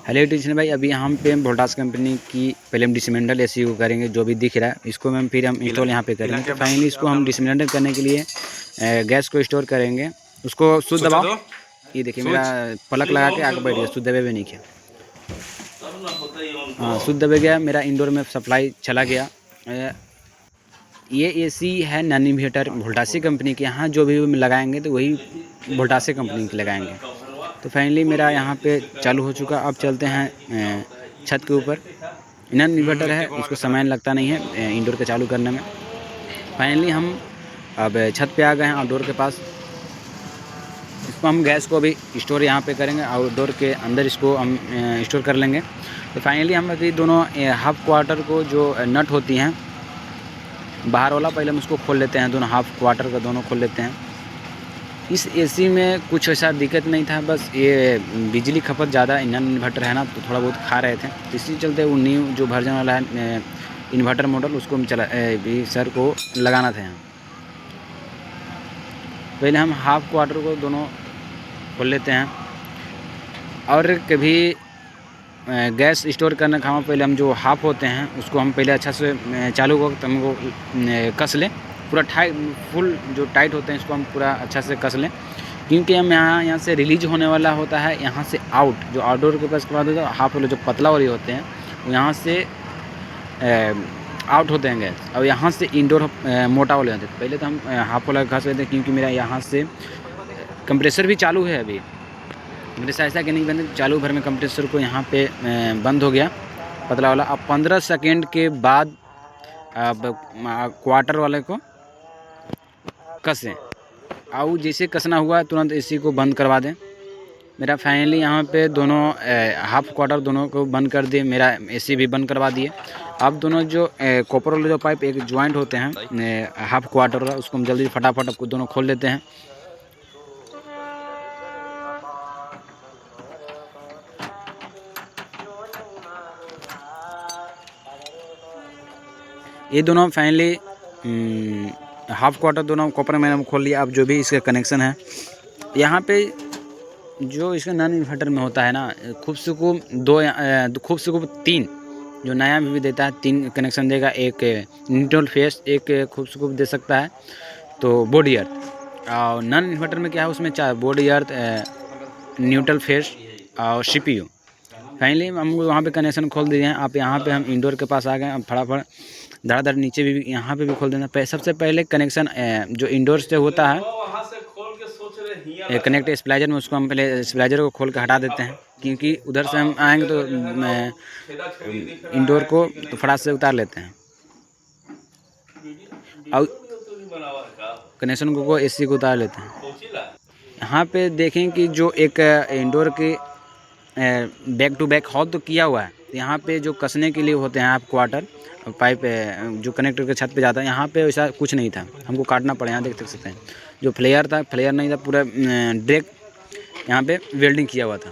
Hello technician भाई, अभी हम पे वोल्टास कंपनी की पहले हम डिसमेंटल एसी को करेंगे, जो भी दिख रहा है इसको मैम फिर हम इंस्टॉल यहाँ पे करेंगे। तो फाइनली इसको हम डिसमेंटल करने के लिए गैस को स्टोर करेंगे। उसको शुद्ध दबाओ। ये देखिए मेरा पलक लगा के आगे बैठ गया, शुद्ध दबे भी नहीं किया। हाँ, शुद्ध दबे गया, मेरा इंडोर में सप्लाई चला गया। ये एसी है नॉन इन्वर्टर वोल्टासी कंपनी के। यहाँ जो भी लगाएंगे तो वही वोल्टासी कंपनी के लगाएंगे। तो फाइनली मेरा यहाँ पे चालू हो चुका। अब चलते हैं छत के ऊपर। नॉन इन्वर्टर है, इसको समय लगता नहीं है इंडोर के चालू करने में। फाइनली हम अब छत पे आ गए हैं आउटडोर के पास। इसको हम गैस को अभी स्टोर यहाँ पे करेंगे, आउटडोर के अंदर इसको हम स्टोर कर लेंगे। तो फाइनली हम अभी दोनों हाफ क्वार्टर को जो नट होती हैं बाहर वाला, पहले हम उसको खोल लेते हैं। दोनों हाफ क्वार्टर का दोनों खोल लेते हैं। इस एसी में कुछ ऐसा दिक्कत नहीं था, बस ये बिजली खपत ज़्यादा नॉन इन्वर्टर है ना, तो थोड़ा बहुत खा रहे थे। तो इसी चलते वो न्यू जो वर्जन वाला है इन्वर्टर मॉडल, उसको हम भी सर को लगाना था यहाँ। पहले हम हाफ क्वार्टर को दोनों खोल लेते हैं। और कभी गैस स्टोर करने का पहले हम जो हाफ होते हैं उसको हम पहले अच्छा से चालू को हमको कस लें पूरा फुल जो टाइट होते हैं इसको हम पूरा अच्छा से कस लें, क्योंकि हम यहाँ से रिलीज होने वाला होता है। यहाँ से आउट जो आउटडोर के पास बाद होता है, हाफ वाले जो पतला वाले होते हैं वो यहाँ से आउट होते हैं गैस, और यहाँ से इंडोर मोटा वाले होते हैं। पहले तो हम हाफ वाला घस लेते हैं, क्योंकि मेरा यहाँ से कंप्रेसर भी चालू है अभी। कंप्रेसर ऐसा कि नहीं बंद, चालू भर में कंप्रेसर को यहाँ पे बंद हो गया पतला वाला। अब 15 सेकेंड के बाद अब क्वार्टर वाले को कसें, और जैसे कसना हुआ तुरंत एसी को बंद करवा दें। मेरा फाइनली यहाँ पे दोनों हाफ क्वार्टर दोनों को बंद कर दिए, मेरा एसी भी बंद करवा दिए। अब दोनों जो कॉपर वाले जो पाइप एक ज्वाइंट होते हैं हाफ क्वार्टर वाला, उसको हम जल्दी फटाफट आपको दोनों खोल लेते हैं। ये दोनों फाइनली हाफ क्वार्टर दोनों कॉपर मैंने खोल लिया। अब जो भी इसका कनेक्शन है यहाँ पे जो इसका नॉन इन्वर्टर में होता है ना, खूब से खूब 3 जो नया भी देता है 3 कनेक्शन देगा। एक न्यूट्रल फेस, एक खूब से खूब दे सकता है तो बॉडी अर्थ। और नॉन इन्वर्टर में क्या है, उसमें 4 बॉडी अर्थ, न्यूट्रल फेस और CPU। फाइनली हम वहाँ पे कनेक्शन खोल दिए हैं। आप यहाँ पे हम इंडोर के पास आ गए। अब फटाफट धड़ाधड़ नीचे भी यहाँ पे भी खोल देना। सबसे पहले कनेक्शन जो इंडोर से होता है कनेक्ट स्प्लाइजर में, उसको हम पहले स्प्लाइजर को खोल के हटा देते हैं, क्योंकि उधर से हम आएंगे तो इंडोर को तो फटाक से उतार लेते हैं। और कनेक्शन को एसी को उतार लेते हैं। यहाँ पे देखें कि जो एक इंडोर की बैक टू बैक हॉल तो किया हुआ है। यहाँ पे जो कसने के लिए होते हैं हाफ क्वार्टर पाइप जो कनेक्टर के छत पे जाता है, यहाँ पे वैसा कुछ नहीं था, हमको काटना पड़ा। यहाँ देख सकते हैं जो फ्लेयर था, फ्लेयर नहीं था, पूरा ड्रेक यहाँ पे वेल्डिंग किया हुआ था।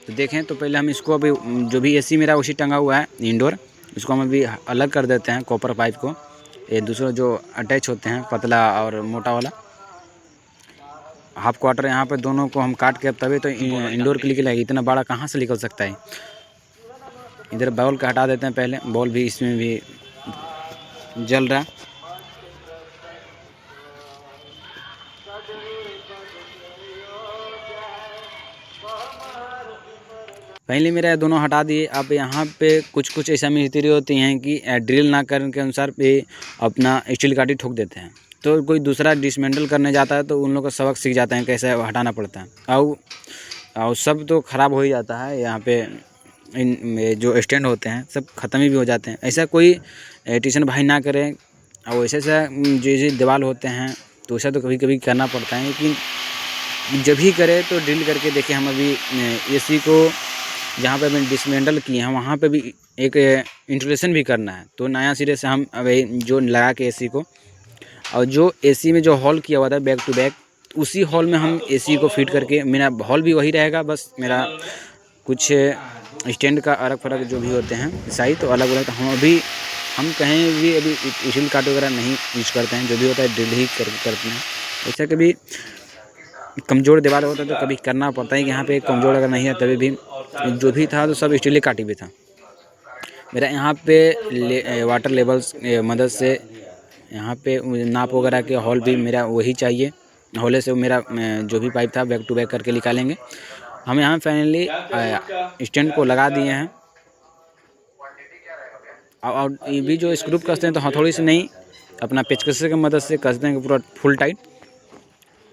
तो देखें तो पहले हम इसको अभी जो भी एसी मेरा उसी टंगा हुआ है इंडोर, इसको हम अभी अलग कर देते हैं कॉपर पाइप को। ये दूसरा जो अटैच होते हैं पतला और मोटा वाला हाफ क्वार्टर, यहाँ पे दोनों को हम काट के तभी तो इंडोर के लिए लगेगा। इतना बड़ा कहाँ से निकल सकता है। इधर बॉल का हटा देते हैं पहले, बॉल भी इसमें भी जल रहा है। पहले मेरा दोनों हटा दिए। अब यहाँ पे कुछ ऐसा मिस्त्री होती हैं कि ड्रिल ना करने के अनुसार पे अपना स्टील काटी ठोक देते हैं। तो कोई दूसरा डिसमेंटल करने जाता है तो उन लोगों का सबक सीख जाता है कैसे हटाना पड़ता है। और सब तो ख़राब हो ही जाता है। यहाँ पे इन जो स्टैंड होते हैं सब ख़त्म ही भी हो जाते हैं। ऐसा कोई टीशन भाई ना करें। और ऐसे जो दीवार होते हैं तो ऐसा तो कभी कभी करना पड़ता है, लेकिन जब भी करे तो ड्रिल करके देखें। हम अभी एसी को जहाँ पे हमने डिसमेंटल किए हैं वहाँ पे भी एक इंस्टॉलेशन भी करना है, तो नया सिरे से हम अभी जो लगा के एसी को, और जो एसी में जो हॉल किया हुआ था बैक टू बैक, उसी हॉल में हम एसी को फिट करके, मेरा हॉल भी वही रहेगा, बस मेरा कुछ स्टैंड का अलग फर्क जो भी होते हैं साइज तो अलग अलग। तो हम कहीं भी अभी स्टील काट वगैरह नहीं यूज करते हैं, जो भी होता है ड्रिल ही करते हैं। ऐसा कभी कमज़ोर दीवार होता है तो कभी करना पड़ता है कि यहाँ पे कमज़ोर अगर नहीं है तभी भी जो भी था तो सब स्टील काटी भी था। मेरा यहाँ पे वाटर लेवल्स मदद से यहाँ पे नाप वगैरह के हॉल भी मेरा वही चाहिए। हॉले से मेरा जो भी पाइप था बैक टू बैक करके निकालेंगे। हम यहाँ फाइनली स्टैंड को लगा दिए हैं। और ये भी जो स्क्रू कसते हैं तो हथौड़ी से नहीं, अपना पेचकस की मदद से कसते हैं पूरा फुल टाइट।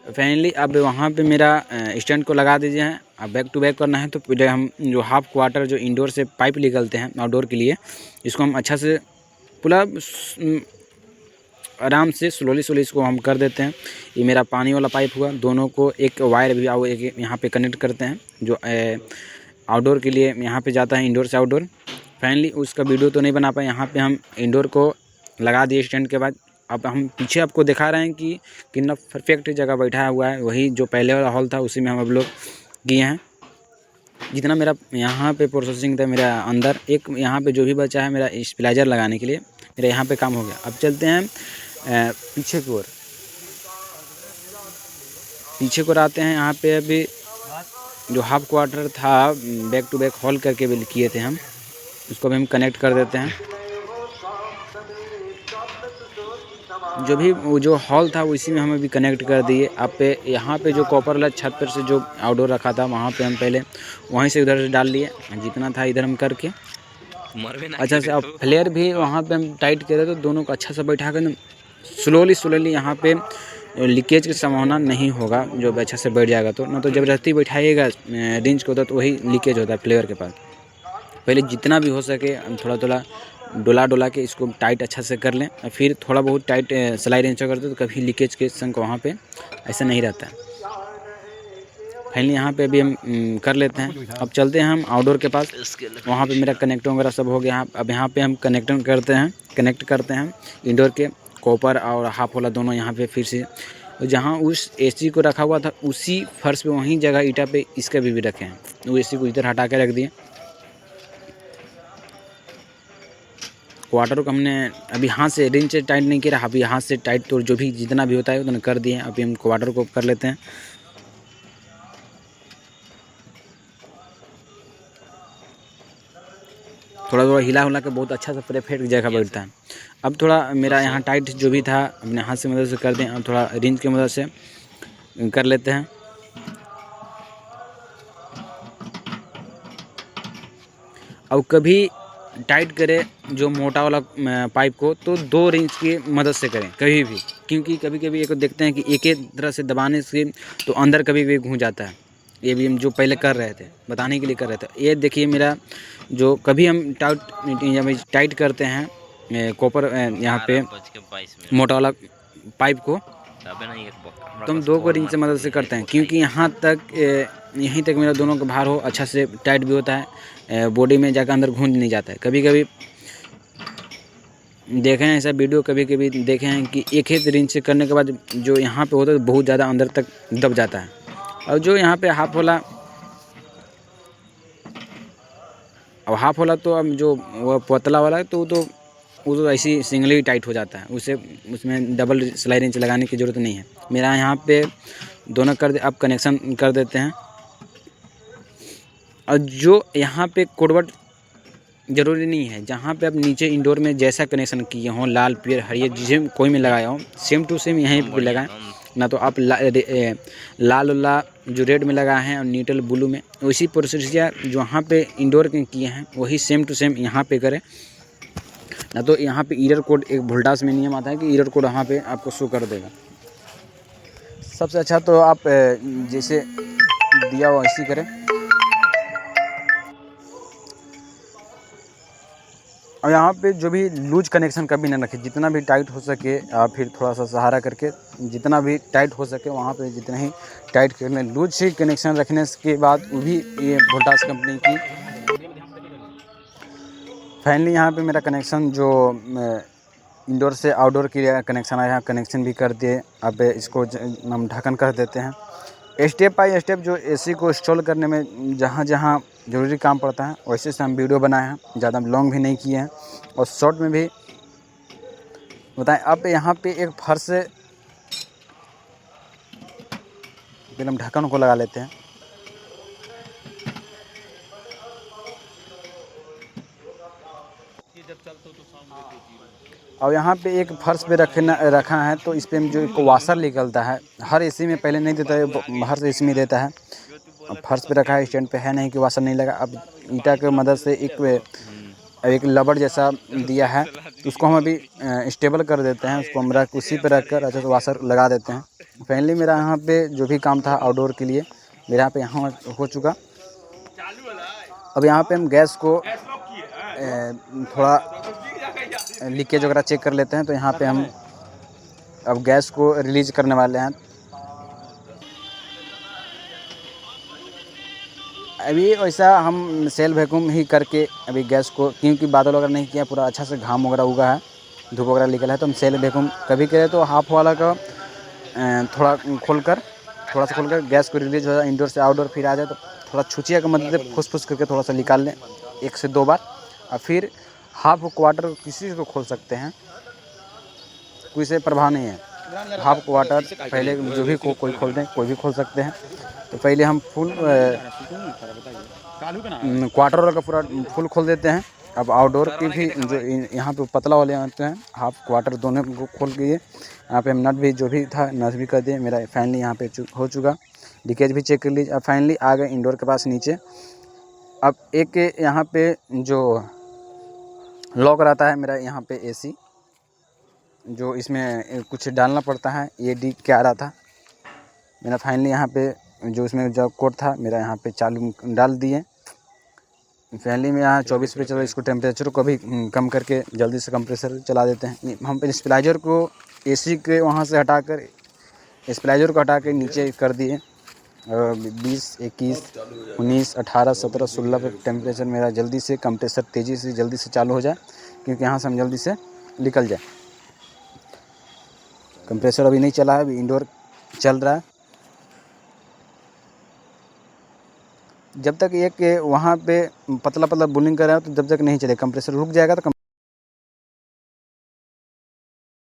फाइनली अब वहाँ पे मेरा स्टैंड को लगा दीजिए हैं। अब बैक टू बैक करना है तो पहले हम जो हाफ क्वार्टर जो इंडोर से पाइप निकलते हैं आउटडोर के लिए, इसको हम अच्छा से पूरा आराम से स्लोली इसको हम कर देते हैं। ये मेरा पानी वाला पाइप हुआ, दोनों को एक वायर भी आओ एक यहाँ पे कनेक्ट करते हैं जो आउटडोर के लिए यहाँ पे जाता है, इंडोर से आउटडोर। फाइनली उसका वीडियो तो नहीं बना पाए। यहाँ पे हम इंडोर को लगा दिए स्टैंड के बाद। अब हम पीछे आपको दिखा रहे हैं कि कितना परफेक्ट जगह बैठा हुआ है। वही जो पहले वाला हॉल था उसी में हम अब लोग किए हैं। जितना मेरा यहाँ पे प्रोसेसिंग था मेरा अंदर, एक यहाँ पे जो भी बचा है मेरा स्टेबलाइजर लगाने के लिए, मेरा यहाँ पे काम हो गया। अब चलते हैं पीछे की ओर। पीछे को आते हैं। यहाँ पे अभी जो हाफ क्वार्टर था बैक टू बैक हॉल करके भी किए थे हम, उसको भी हम कनेक्ट कर देते हैं। जो भी जो हॉल था उसी में हम अभी कनेक्ट कर दिए। अब पे यहाँ पे जो कॉपर वाला छत पर से जो आउटडोर रखा था वहाँ पे हम पहले वहीं से उधर से डाल लिए, जितना था इधर हम करके अच्छा से। अब फ्लेयर भी वहाँ पे हम टाइट करे तो दोनों को अच्छा से बैठा कर स्लोली यहाँ पे लीकेज की संभावना नहीं होगा, जो अच्छा से बैठ जाएगा तो। ना तो ज़बरदस्ती बैठाइएगा रिंच को तो वही लीकेज होता है फ्लेयर के पास। पहले जितना भी हो सके थोड़ा डोला के इसको टाइट अच्छा से कर लें, और फिर थोड़ा बहुत टाइट सिलाई रेंच करते तो कभी लीकेज के संग वहाँ पे ऐसा नहीं रहता है। फाइनली यहाँ पे अभी हम कर लेते हैं। अब चलते हैं हम आउटडोर के पास। वहाँ पे मेरा कनेक्टर वगैरह सब हो गया। अब यहाँ पे हम कनेक्ट करते हैं इंडोर के कॉपर और हाफ वाला दोनों यहाँ पे फिर से जहाँ उस एसी को रखा हुआ था उसी फर्श पे वहीं जगह ईटा पे इसका भी रखे हैं। वो एसी को इधर हटा के रख दिए। क्वार्टर को हमने अभी हाथ से रिंच से टाइट नहीं किया, अभी हाथ से टाइट तो जो भी जितना भी होता है उतना कर दिए। अभी हम क्वार्टर को कर लेते हैं। थोड़ा हिला के बहुत अच्छा से परफेक्ट जगह बैठता है। अब थोड़ा मेरा यहाँ टाइट जो भी था अपने हाथ से मदद से कर दें। अब थोड़ा रिंच की मदद से कर लेते हैं। अब कभी टाइट करें जो मोटा वाला पाइप को तो 2 रिंच की मदद से करें कभी भी, क्योंकि कभी एक देखते हैं कि एक ही तरह से दबाने से तो अंदर कभी भी घुस जाता है। ये भी हम जो पहले कर रहे थे बताने के लिए कर रहे थे। ये देखिए मेरा जो कभी हम टाइट करते हैं कॉपर यहाँ पे मोटा वाला पाइप को तो हम 2 को रिंच से मदद से करते हैं, क्योंकि यहीं तक मेरा दोनों का भार हो अच्छा से टाइट भी होता है, बॉडी में जाकर अंदर घुस नहीं जाता है। कभी देखे हैं ऐसा वीडियो, कभी देखे हैं कि एक ही रिंच से करने के बाद जो यहाँ पे होता है बहुत ज़्यादा अंदर तक दब जाता है। और जो यहाँ पे हाफ वाला तो अब जो वो पतला वाला है तो वो तो ऐसे ही सिंगली टाइट हो जाता है, उसमें डबल सिलाई रेंच लगाने की ज़रूरत नहीं है। मेरा यहाँ पे दोनों अब कनेक्शन कर देते हैं। और जो यहाँ पे कोडवर्ड ज़रूरी नहीं है, जहाँ पे आप नीचे इंडोर में जैसा कनेक्शन किए हों लाल पीयर हरियर जिस कोई में लगाया हो सेम टू सेम यहीं पे लगाएं। ना तो आप लाल वाला जो रेड में लगाए हैं और न्यूट्रल ब्लू में उसी प्रोसीजर जो यहाँ पे इंडोर के किए हैं वही सेम टू सेम यहाँ पे करें। ना तो यहाँ पे एरर कोड एक वोल्टास में नियम आता है कि एरर कोड यहाँ पे आपको शो कर देगा। सबसे अच्छा तो आप जैसे दिया हो ऐसी करें। और यहाँ पे जो भी लूज कनेक्शन कभी ना रखें, जितना भी टाइट हो सके आप फिर थोड़ा सा सहारा करके जितना भी टाइट हो सके वहाँ पे जितना ही टाइट कर लें। लूज से कनेक्शन रखने के बाद वो भी ये वोल्टास कंपनी की। फाइनली यहाँ पे मेरा कनेक्शन जो इंडोर से आउटडोर के लिए कनेक्शन आया, कनेक्शन भी कर दिए। अब इसको हम ढक्कन कर देते हैं। स्टेप बाय स्टेप जो एसी को इंस्टॉल करने में जहाँ जहाँ ज़रूरी काम पड़ता है वैसे से हम वीडियो बनाए हैं, ज़्यादा लॉन्ग भी नहीं किए हैं और शॉर्ट में भी बताएं। अब यहाँ पे एक फर्श पहले हम ढक्कन को लगा लेते हैं। और यहाँ पे एक फर्श पे रखा है, तो इस पे जो एक वाशर निकलता है, हर एसी में पहले नहीं देता है, हर एसी में देता है। अब फर्श पे रखा है, स्टैंड पे है नहीं कि वाशर नहीं लगा। अब ईटा के मदद से एक लबर जैसा दिया है, तो उसको हम अभी स्टेबल कर देते हैं। उसको हम उसी पे रख कर अच्छे से वाशर लगा देते हैं। फाइनली मेरा यहाँ पे जो भी काम था आउटडोर के लिए, मेरा यहाँ पे हो चुका। अब यहाँ पे हम गैस को थोड़ा लीकेज वगैरह चेक कर लेते हैं। तो यहाँ पे हम अब गैस को रिलीज करने वाले हैं। अभी वैसा हम सेल वैक्यूम ही करके अभी गैस को, क्योंकि बादल वगैरह नहीं किया, पूरा अच्छा से घाम वगैरह उगा है, धूप वगैरह निकला है, तो हम सेल वैक्यूम कभी करें तो हाफ वाला का थोड़ा खोलकर गैस को रिलीज हो जाए, इंडोर से आउटडोर फिर आ जाए, तो थोड़ा छुचिया की मदद से फुस करके थोड़ा सा निकाल लें 1 से 2 बार। और फिर हाफ क्वार्टर किसी को खोल सकते हैं, कोई से प्रभाव नहीं है। हाफ क्वार्टर पहले जो भी कोई खोल दें, कोई भी खोल सकते हैं। तो पहले हम फुल क्वार्टर वाला का पूरा फुल खोल देते हैं। अब आउटडोर की भी जो यहाँ पे पतला वाले आते हैं, हाफ क्वार्टर दोनों को खोल के यहाँ पे हम नट भी जो भी था नट भी कर दिए। मेरा फाइनली यहाँ पे हो चुका, लीकेज भी चेक कर लीजिए। अब फाइनली आ गए इंडोर के पास नीचे। अब एक यहाँ पे जो लॉक रहता है मेरा, यहाँ पे एसी जो इसमें कुछ डालना पड़ता है, ये डी क्या आ रहा था मेरा। फाइनली यहाँ पे जो इसमें जो कोड था मेरा, यहाँ पे चालू डाल दिए। फाइनली में यहाँ 24 पे चलो, इसको टेम्परेचर को भी कम करके जल्दी से कंप्रेसर चला देते हैं। हम पे स्प्लाइजर को एसी के वहाँ से हटाकर स्प्लाइजर को हटा के नीचे कर दिए। 20, 21, 19, 18, 17, 16 पे टेम्परेचर मेरा जल्दी से कंप्रेसर तेज़ी से जल्दी से चालू हो जाए, क्योंकि यहाँ से हम जल्दी से निकल जाए। कंप्रेसर अभी नहीं चला है, अभी इंडोर चल रहा है। जब तक एक वहाँ पे पतला बुलिंग कर रहा है, तो जब तक नहीं चले, कंप्रेसर रुक जाएगा तो